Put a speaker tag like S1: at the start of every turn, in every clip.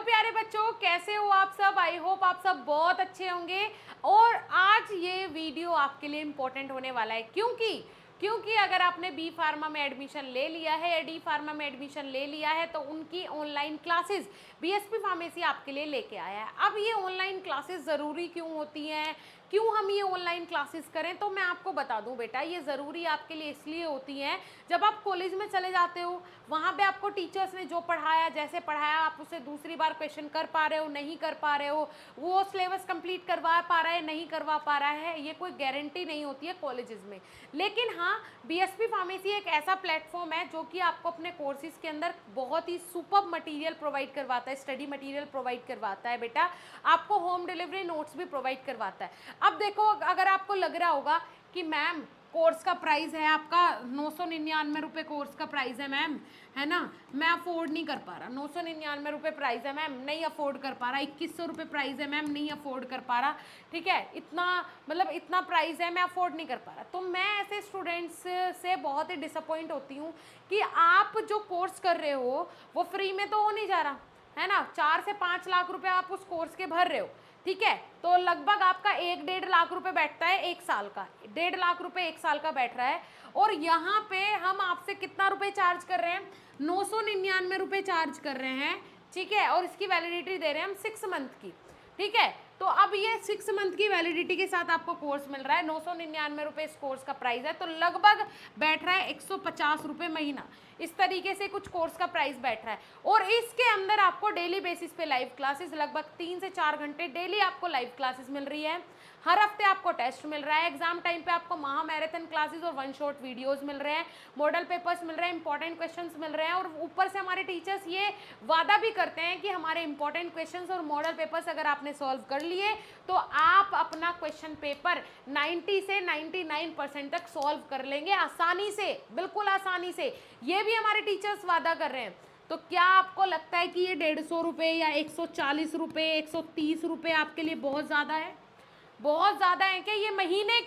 S1: प्यारे बच्चों, कैसे हो आप सब। आई होप आप सब बहुत अच्छे होंगे। और आज ये वीडियो आपके लिए इम्पोर्टेंट होने वाला है, क्योंकि अगर आपने बी फार्मा में एडमिशन ले लिया है या डी फार्मा में एडमिशन ले लिया है तो उनकी ऑनलाइन क्लासेस बीएसपी फार्मेसी आपके लिए लेके आया है। अब ये ऑनलाइन क्लासेस ज़रूरी क्यों होती हैं, क्यों हम ये ऑनलाइन क्लासेस करें, तो मैं आपको बता दूं बेटा, ये ज़रूरी आपके लिए इसलिए होती हैं। जब आप कॉलेज में चले जाते हो, वहाँ पे आपको टीचर्स ने जो पढ़ाया, जैसे पढ़ाया, आप उसे दूसरी बार क्वेश्चन कर पा रहे हो, नहीं कर पा रहे हो, वो सिलेबस कंप्लीट करवा पा रहा है, नहीं करवा पा रहा है, ये कोई गारंटी नहीं होती है कॉलेजेस में। लेकिन हाँ, बीएसपी फार्मेसी एक ऐसा प्लेटफॉर्म है जो कि आपको अपने कोर्सेज के अंदर बहुत ही सुपर मटेरियल प्रोवाइड करवाता है, स्टडी मटेरियल प्रोवाइड करवाता है बेटा, आपको होम डिलीवरी नोट्स भी प्रोवाइड करवाता है। अब देखो, अगर आपको लग रहा होगा कि मैम कोर्स का प्राइस है आपका 999 रुपये, कोर्स का प्राइस है मैम, है ना, मैं अफोर्ड नहीं कर पा रहा, 999 रुपये प्राइस है मैम, नहीं अफोर्ड कर पा रहा, 2100 रुपये प्राइस है मैम, नहीं अफोर्ड कर पा रहा, ठीक है, इतना मतलब इतना प्राइस है, मैं अफोर्ड नहीं कर पा रहा, तो मैं ऐसे स्टूडेंट्स से बहुत ही डिसअपॉइंट होती हूँ कि आप जो कोर्स कर रहे हो वो फ्री में तो हो नहीं जा रहा, है ना। 4 से 5 लाख रुपए आप उस कोर्स के भर रहे हो, ठीक है, तो लगभग आपका 1-1.5 लाख रुपए बैठता है एक साल का, 1.5 लाख रुपए एक साल का बैठ रहा है। और यहाँ पे हम आपसे कितना रुपए चार्ज कर रहे हैं, 999 रुपए चार्ज कर रहे हैं, ठीक है, और इसकी वैलिडिटी दे रहे हैं हम 6 मंथ की, ठीक है। तो अब ये 6 मंथ की वैलिडिटी के साथ आपको कोर्स मिल रहा है, 999 रुपये इस कोर्स का प्राइस है, तो लगभग बैठ रहा है 150 रुपये महीना, इस तरीके से कुछ कोर्स का प्राइस बैठ रहा है। और इसके अंदर आपको डेली बेसिस पे लाइव क्लासेस लगभग 3 से 4 घंटे डेली आपको लाइव क्लासेस मिल रही है। हर हफ्ते आपको टेस्ट मिल रहा है, एग्जाम टाइम पे आपको महा मैराथन क्लासेस और 1 शॉट वीडियोस मिल रहे हैं, मॉडल पेपर्स मिल रहे हैं, इंपॉर्टेंट क्वेश्चंस मिल रहे हैं, और ऊपर से हमारे टीचर्स ये वादा भी करते हैं कि हमारे इंपॉर्टेंट क्वेश्चंस और मॉडल पेपर्स अगर आपने सॉल्व कर लिए तो आप अपना क्वेश्चन पेपर 90 से 99% तक सॉल्व कर लेंगे आसानी से, बिल्कुल आसानी से, ये भी हमारे टीचर्स वादा कर रहे हैं। तो क्या आपको लगता है कि ये 150 रुपये या 140 रुपये, 130 रुपये आपके लिए बहुत ज़्यादा है? बहुत ज़्यादा है क्या? ये महीने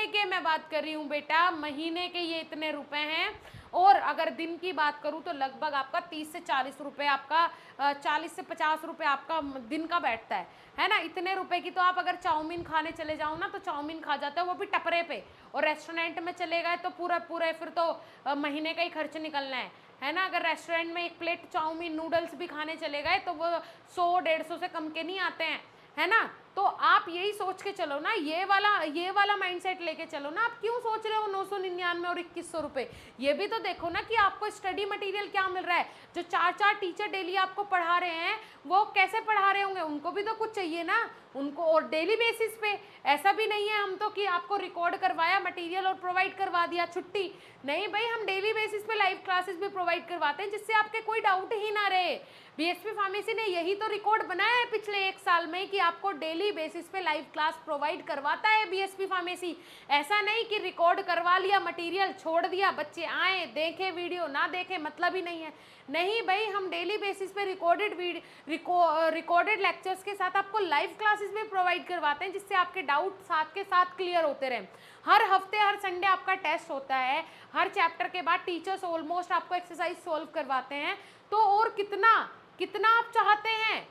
S1: के मैं बात कर रही हूँ बेटा, महीने के ये इतने रुपए हैं। और अगर दिन की बात करूँ तो लगभग आपका 30 से 40 रुपये, आपका 40 से 50 रुपये आपका दिन का बैठता है ना। इतने रुपए की तो आप अगर चाउमीन खाने चले जाओ ना तो चाउमीन खा जाते हो, वो भी टपरे पे, और रेस्टोरेंट में चले गए तो पूरा फिर तो महीने का ही खर्च निकलना है ना। अगर रेस्टोरेंट में एक प्लेट चाउमीन नूडल्स भी खाने चले गए तो वो 100-150 से कम के नहीं आते हैं, है ना। तो आप यही सोच के चलो ना, ये वाला माइंडसेट लेके चलो ना। आप क्यों सोच रहे हो 999 और 2100 रुपये? ये भी तो देखो ना कि आपको स्टडी मटेरियल क्या मिल रहा है। जो 4 टीचर डेली आपको पढ़ा रहे हैं वो कैसे पढ़ा रहे होंगे, उनको भी तो कुछ चाहिए ना उनको, और डेली बेसिस पे। ऐसा भी नहीं है हम तो कि आपको रिकॉर्ड करवाया मटेरियल और प्रोवाइड करवा दिया, छुट्टी नहीं भाई, हम डेली बेसिस पे लाइव क्लासेस भी प्रोवाइड करवाते हैं जिससे आपके कोई डाउट ही ना रहे। बीएसपी फार्मेसी ने यही तो रिकॉर्ड बनाया है पिछले 1 साल में कि आपको डेली बेसिस पे लाइव क्लास प्रोवाइड करवाता है बीएसपी फार्मेसी। ऐसा नहीं कि रिकॉर्ड करवा लिया मटेरियल, छोड़ दिया, बच्चे आए देखें वीडियो, ना देखें मतलब ही नहीं है। नहीं भाई, हम डेली बेसिस पे रिकॉर्डेड लेक्चर्स के साथ आपको लाइव क्लासेस भी प्रोवाइड करवाते हैं जिससे आपके डाउट साथ के साथ क्लियर होते रहें। हर हफ्ते हर संडे आपका टेस्ट होता है, हर चैप्टर के बाद टीचर्स ऑलमोस्ट आपको एक्सरसाइज सोल्व करवाते हैं। तो और कितना आप चाहते हैं?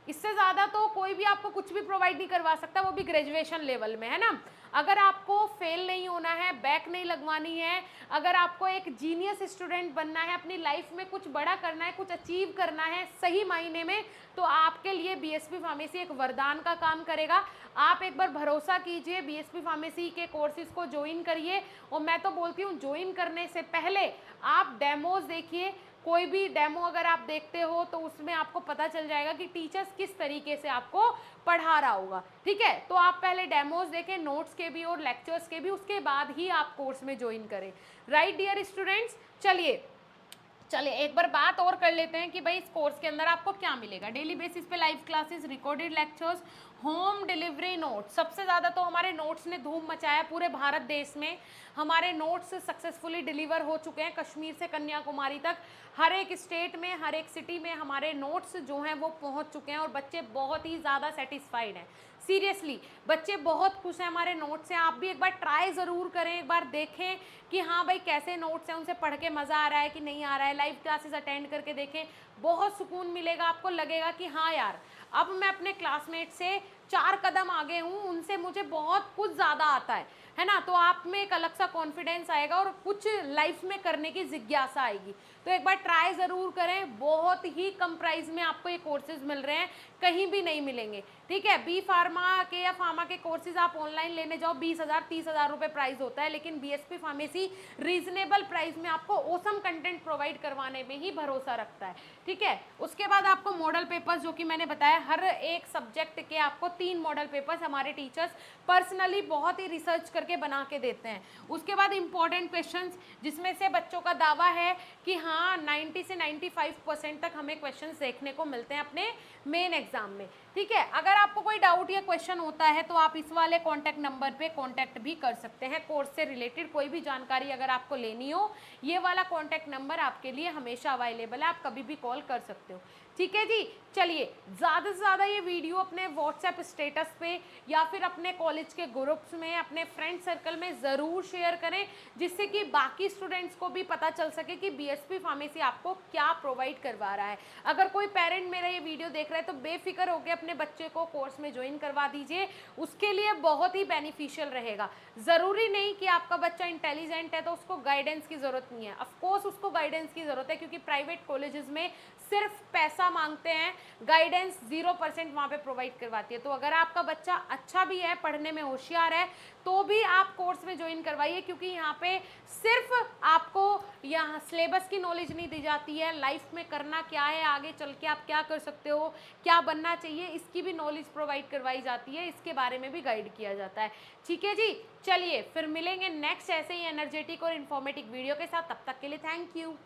S1: इससे ज़्यादा तो कोई भी आपको कुछ भी प्रोवाइड नहीं करवा सकता, वो भी ग्रेजुएशन लेवल में, है ना। अगर आपको फेल नहीं होना है, बैक नहीं लगवानी है, अगर आपको एक जीनियस स्टूडेंट बनना है, अपनी लाइफ में कुछ बड़ा करना है, कुछ अचीव करना है सही मायने में, तो आपके लिए बीएसपी फार्मेसी एक वरदान का काम करेगा। आप एक बार भरोसा कीजिए, बीएसपी फार्मेसी के कोर्सेज को ज्वाइन करिए। और मैं तो बोलती हूँ ज्वाइन करने से पहले आप डेमोज देखिए। कोई भी डेमो अगर आप देखते हो तो उसमें आपको पता चल जाएगा कि टीचर्स किस तरीके से आपको पढ़ा रहा होगा, ठीक है। तो आप पहले डेमोज देखें, नोट्स के भी और लेक्चर्स के भी, उसके बाद ही आप कोर्स में ज्वाइन करें। राइट डियर स्टूडेंट्स, चलिए एक बार बात और कर लेते हैं कि भाई इस कोर्स के अंदर आपको क्या मिलेगा। डेली बेसिस पे live classes, recorded lectures, home delivery notes. सबसे ज़्यादा तो हमारे नोट्स ने धूम मचाया पूरे भारत देश में। हमारे नोट्स सक्सेसफुली डिलीवर हो चुके हैं कश्मीर से कन्याकुमारी तक। हर एक स्टेट में, हर एक सिटी में हमारे नोट्स जो हैं वो पहुंच चुके हैं और बच्चे बहुत ही ज़्यादा सेटिस्फाइड हैं। सीरियसली बच्चे बहुत खुश हैं हमारे नोट्स से। आप भी एक बार ट्राई ज़रूर करें, एक बार देखें कि हाँ भाई कैसे नोट्स हैं, उनसे पढ़ के मज़ा आ रहा है कि नहीं आ रहा है। लाइव क्लासेस अटेंड करके देखें, बहुत सुकून मिलेगा आपको। लगेगा कि हाँ यार, अब मैं अपने क्लासमेट से 4 कदम आगे हूँ, उनसे मुझे बहुत कुछ ज़्यादा आता है ना। तो आप में एक अलग सा कॉन्फिडेंस आएगा और कुछ लाइफ में करने की जिज्ञासा आएगी। तो एक बार ट्राई ज़रूर करें, बहुत ही कम प्राइस में आपको ये कोर्सेज मिल रहे हैं, कहीं भी नहीं मिलेंगे। ठीक है, बी फार्मा के या फार्मा के कोर्सेज आप ऑनलाइन लेने जाओ 20,000 30,000 रुपये प्राइस होता है, लेकिन बीएसपी फार्मेसी रीजनेबल प्राइस में आपको ओसम कंटेंट प्रोवाइड करवाने में ही भरोसा रखता है। ठीक है, उसके बाद आपको मॉडल पेपर्स, जो कि मैंने बताया हर एक सब्जेक्ट के आपको 3 मॉडल पेपर्स हमारे टीचर्स पर्सनली बहुत ही रिसर्च करके बना के देते हैं। उसके बाद इंपॉर्टेंट क्वेश्चंस, जिसमें से बच्चों का दावा है कि हाँ 90 से 95% तक हमें क्वेश्चंस देखने को मिलते हैं अपने मेन एग्जाम में। ठीक है, अगर आपको कोई डाउट या क्वेश्चन होता है तो आप इस वाले कॉन्टैक्ट नंबर पे कॉन्टैक्ट भी कर सकते हैं। कोर्स से रिलेटेड कोई भी जानकारी अगर आपको लेनी हो, ये वाला कॉन्टैक्ट नंबर आपके लिए हमेशा अवेलेबल है, आप कभी भी कॉल कर सकते हो। ठीक है जी, चलिए ज़्यादा से ज़्यादा ये वीडियो अपने व्हाट्सएप स्टेटस पे या फिर अपने कॉलेज के ग्रुप्स में, अपने फ्रेंड सर्कल में ज़रूर शेयर करें, जिससे कि बाकी स्टूडेंट्स को भी पता चल सके कि बीएसपी फार्मेसी आपको क्या प्रोवाइड करवा रहा है। अगर कोई पेरेंट मेरा ये वीडियो देख रहा है तो बेफिक्र होकर अपने बच्चे को कोर्स में ज्वाइन करवा दीजिए, उसके लिए बहुत ही बेनिफिशियल रहेगा। ज़रूरी नहीं कि आपका बच्चा इंटेलिजेंट है तो उसको गाइडेंस की ज़रूरत नहीं है, ऑफकोर्स उसको गाइडेंस की ज़रूरत है, क्योंकि प्राइवेट कॉलेजेस में सिर्फ पैसा मांगते हैं, गाइडेंस 0% वहाँ पे प्रोवाइड करवाती है। तो अगर आपका बच्चा अच्छा भी है, पढ़ने में होशियार है, तो भी आप कोर्स में ज्वाइन करवाइए, क्योंकि यहाँ पे सिर्फ आपको यहाँ सिलेबस की नॉलेज नहीं दी जाती है, लाइफ में करना क्या है, आगे चल के आप क्या कर सकते हो, क्या बनना चाहिए, इसकी भी नॉलेज प्रोवाइड करवाई जाती है, इसके बारे में भी गाइड किया जाता है। ठीक है जी, चलिए फिर मिलेंगे नेक्स्ट ऐसे ही एनर्जेटिक और इन्फॉर्मेटिव वीडियो के साथ। तब तक के लिए थैंक यू।